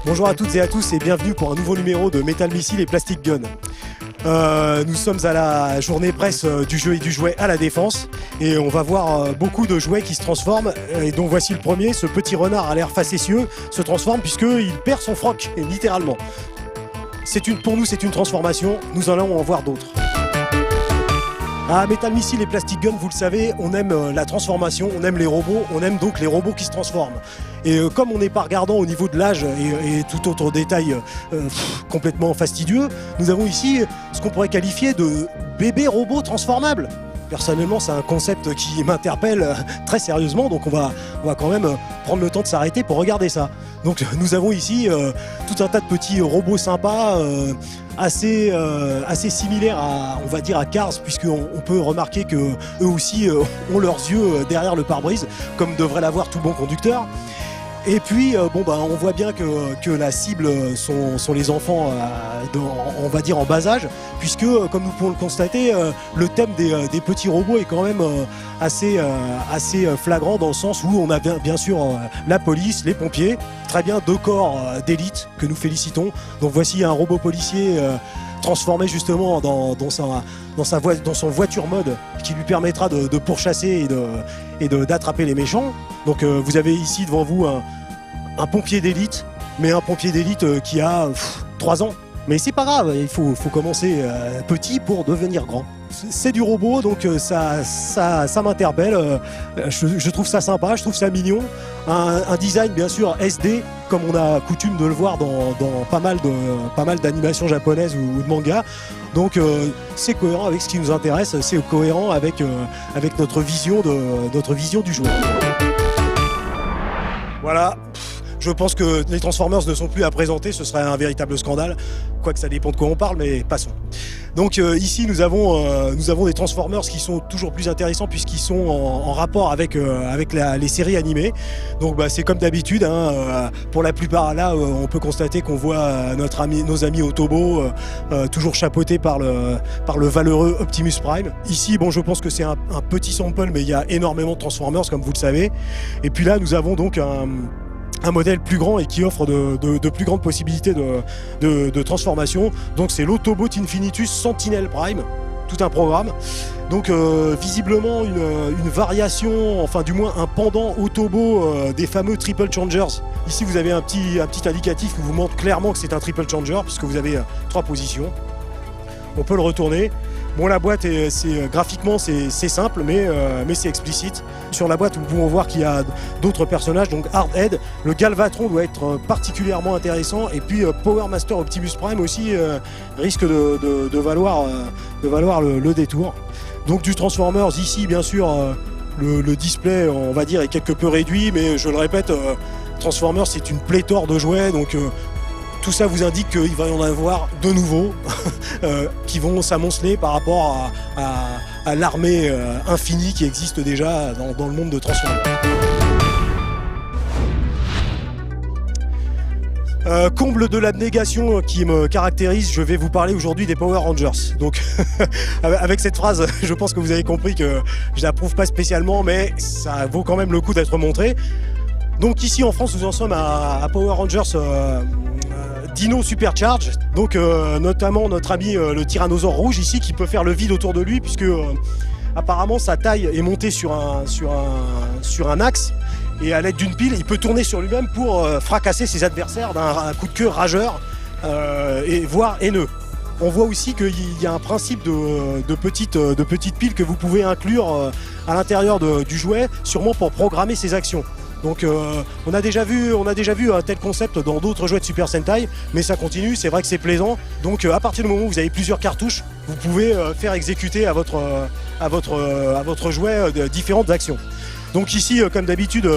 Bonjour à toutes et à tous et bienvenue pour un nouveau numéro de Metal Missile et Plastic Gun. Nous sommes à la journée presse du jeu et du jouet à la Défense et on va voir beaucoup de jouets qui se transforment et donc voici le premier, ce petit renard à l'air facétieux se transforme puisqu'il perd son froc, littéralement. Pour nous c'est une transformation, nous allons en voir d'autres. À Metal Missile et Plastic Gun, vous le savez, on aime la transformation, on aime les robots, on aime donc les robots qui se transforment. Et comme on n'est pas regardant au niveau de l'âge et tout autre détail complètement fastidieux, nous avons ici ce qu'on pourrait qualifier de bébé robot transformable. Personnellement, c'est un concept qui m'interpelle très sérieusement, donc on va quand même prendre le temps de s'arrêter pour regarder ça. Donc nous avons ici tout un tas de petits robots sympas, assez similaires à, on va dire, à Cars, puisqu'on peut remarquer qu'eux aussi ont leurs yeux derrière le pare-brise, comme devrait l'avoir tout bon conducteur. Et puis, on voit bien que la cible sont les enfants, on va dire en bas âge, puisque, comme nous pouvons le constater, le thème des petits robots est quand même assez flagrant dans le sens où on a bien sûr la police, les pompiers, très bien, 2 corps d'élite que nous félicitons. Donc voici un robot policier transformé justement dans son voiture mode qui lui permettra de pourchasser et d'attraper les méchants. Donc vous avez ici devant vous un pompier d'élite, mais un pompier d'élite qui a 3 ans. Mais c'est pas grave, il faut commencer petit pour devenir grand. C'est du robot, donc ça m'interpelle. Je trouve ça sympa, je trouve ça mignon. Un design bien sûr SD, comme on a coutume de le voir dans pas mal d'animations japonaises ou de mangas. Donc c'est cohérent avec ce qui nous intéresse, c'est cohérent avec notre vision du joueur. Voilà. Je pense que les Transformers ne sont plus à présenter, ce serait un véritable scandale, quoique ça dépend de quoi on parle, mais passons. Donc ici nous avons des Transformers qui sont toujours plus intéressants puisqu'ils sont en rapport avec les séries animées. Donc c'est comme d'habitude, pour la plupart là on peut constater qu'on voit nos amis Autobots toujours chapeautés par le valeureux Optimus Prime. Ici je pense que c'est un petit sample, mais il y a énormément de Transformers comme vous le savez. Et puis là nous avons donc un modèle plus grand et qui offre de plus grandes possibilités de transformation. Donc c'est l'Autobot Infinitus Sentinel Prime, tout un programme. Donc visiblement une variation, enfin du moins un pendant Autobot des fameux Triple Changers. Ici vous avez un petit indicatif qui vous montre clairement que c'est un Triple Changer puisque vous avez 3 positions. On peut le retourner. Bon, la boîte, graphiquement, c'est simple, mais c'est explicite. Sur la boîte, nous pouvons voir qu'il y a d'autres personnages, donc Hardhead. Le Galvatron doit être particulièrement intéressant. Et puis Power Master Optimus Prime aussi risque de valoir le détour. Donc du Transformers, ici, bien sûr, le display, on va dire, est quelque peu réduit. Mais je le répète, Transformers, c'est une pléthore de jouets. Donc tout ça vous indique qu'il va y en avoir de nouveaux qui vont s'amonceler par rapport à l'armée infinie qui existe déjà dans le monde de Transformers. Comble de l'abnégation qui me caractérise, je vais vous parler aujourd'hui des Power Rangers. Donc avec cette phrase, je pense que vous avez compris que je l'approuve pas spécialement, mais ça vaut quand même le coup d'être montré. Donc ici en France, nous en sommes à Power Rangers Dino Supercharge, donc notamment notre ami le Tyrannosaure rouge ici qui peut faire le vide autour de lui puisque apparemment sa taille est montée sur un axe et à l'aide d'une pile il peut tourner sur lui-même pour fracasser ses adversaires d'un coup de queue rageur et voire haineux. On voit aussi qu'il y a un principe de petites piles que vous pouvez inclure à l'intérieur du jouet, sûrement pour programmer ses actions. Donc on a déjà vu un tel concept dans d'autres jouets de Super Sentai, mais ça continue, c'est vrai que c'est plaisant. Donc à partir du moment où vous avez plusieurs cartouches, vous pouvez faire exécuter à votre jouet différentes actions. Donc ici, comme d'habitude,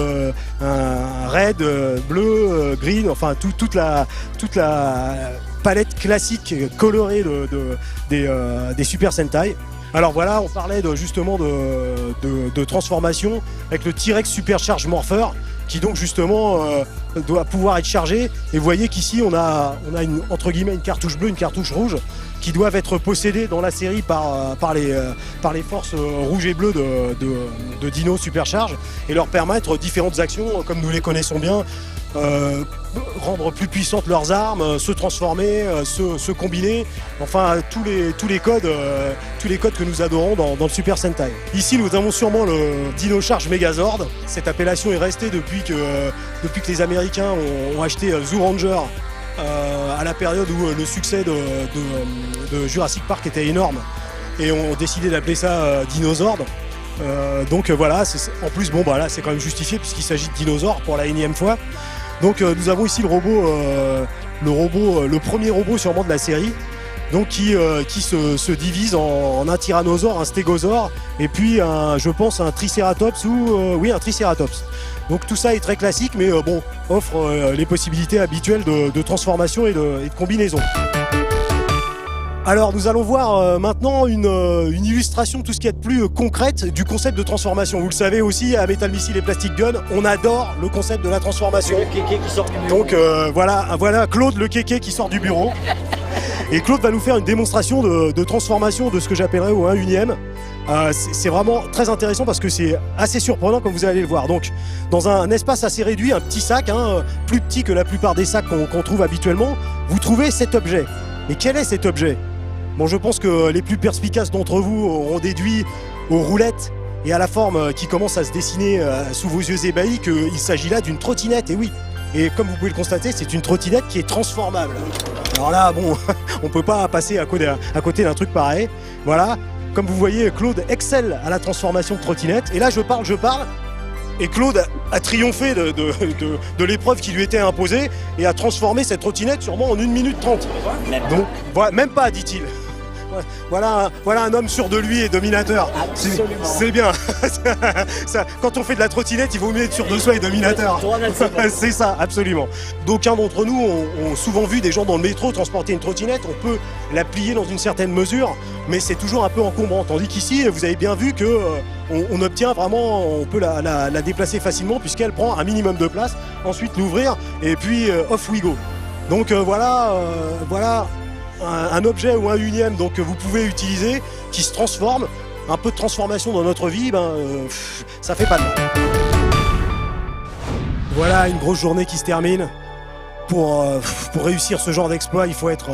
un red, bleu, green, enfin toute la palette classique colorée des Super Sentai. Alors voilà, on parlait justement de transformation avec le T-Rex Supercharge Morpher qui donc justement doit pouvoir être chargé. Et vous voyez qu'ici on a entre guillemets une cartouche bleue, une cartouche rouge qui doivent être possédées dans la série par les forces rouges et bleues de Dino Supercharge et leur permettre différentes actions comme nous les connaissons bien. rendre plus puissantes leurs armes, se transformer, se combiner, enfin tous les codes que nous adorons dans le Super Sentai. Ici nous avons sûrement le Dino Charge Megazord. Cette appellation est restée depuis que les Américains ont acheté Zoo Ranger à la période où le succès de Jurassic Park était énorme et ont décidé d'appeler ça Dinozord. Donc voilà, en plus bon bah là c'est quand même justifié puisqu'il s'agit de dinosaures pour la énième fois. Donc nous avons ici le premier robot sûrement de la série, donc qui se divise en un tyrannosaure, un stégosaure et puis je pense un tricératops oui un tricératops. Donc tout ça est très classique mais bon offre les possibilités habituelles de transformation et de combinaison. Alors nous allons voir maintenant une illustration, tout ce qu'il y a de plus concrète du concept de transformation. Vous le savez aussi, à Metal Missile et Plastic Gun, on adore le concept de la transformation. Le kéké qui sort du bureau. Donc voilà Claude le kéké qui sort du bureau. Et Claude va nous faire une démonstration de transformation de ce que j'appellerais au 1/1e. C'est vraiment très intéressant parce que c'est assez surprenant comme vous allez le voir. Donc dans un espace assez réduit, un petit sac, plus petit que la plupart des sacs qu'on trouve habituellement, vous trouvez cet objet. Mais quel est cet objet ? Bon, je pense que les plus perspicaces d'entre vous auront déduit aux roulettes et à la forme qui commence à se dessiner sous vos yeux ébahis qu'il s'agit là d'une trottinette, et oui. Et comme vous pouvez le constater, c'est une trottinette qui est transformable. Alors là, bon, on peut pas passer à côté d'un truc pareil. Voilà, comme vous voyez, Claude excelle à la transformation de trottinette. Et là, je parle, et Claude a triomphé de l'épreuve qui lui était imposée et a transformé cette trottinette sûrement en 1 minute 30. Donc, voilà, même pas, dit-il. Voilà un homme sûr de lui et dominateur. C'est bien. Quand on fait de la trottinette, il vaut mieux être sûr de soi et dominateur. C'est ça, absolument. D'aucuns d'entre nous ont souvent vu des gens dans le métro transporter une trottinette. On peut la plier dans une certaine mesure, mais c'est toujours un peu encombrant. Tandis qu'ici, vous avez bien vu que on obtient vraiment, on peut la déplacer facilement puisqu'elle prend un minimum de place. Ensuite l'ouvrir et puis off we go. Donc voilà un objet ou 1/1e donc que vous pouvez utiliser, qui se transforme. Un peu de transformation dans notre vie, ça fait pas de mal. Voilà une grosse journée qui se termine. Pour réussir ce genre d'exploit, il faut être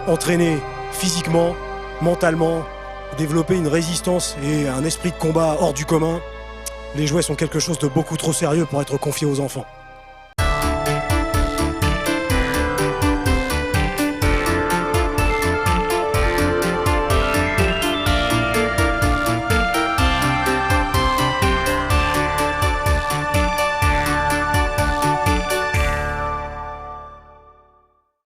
entraîné physiquement, mentalement, développer une résistance et un esprit de combat hors du commun. Les jouets sont quelque chose de beaucoup trop sérieux pour être confiés aux enfants.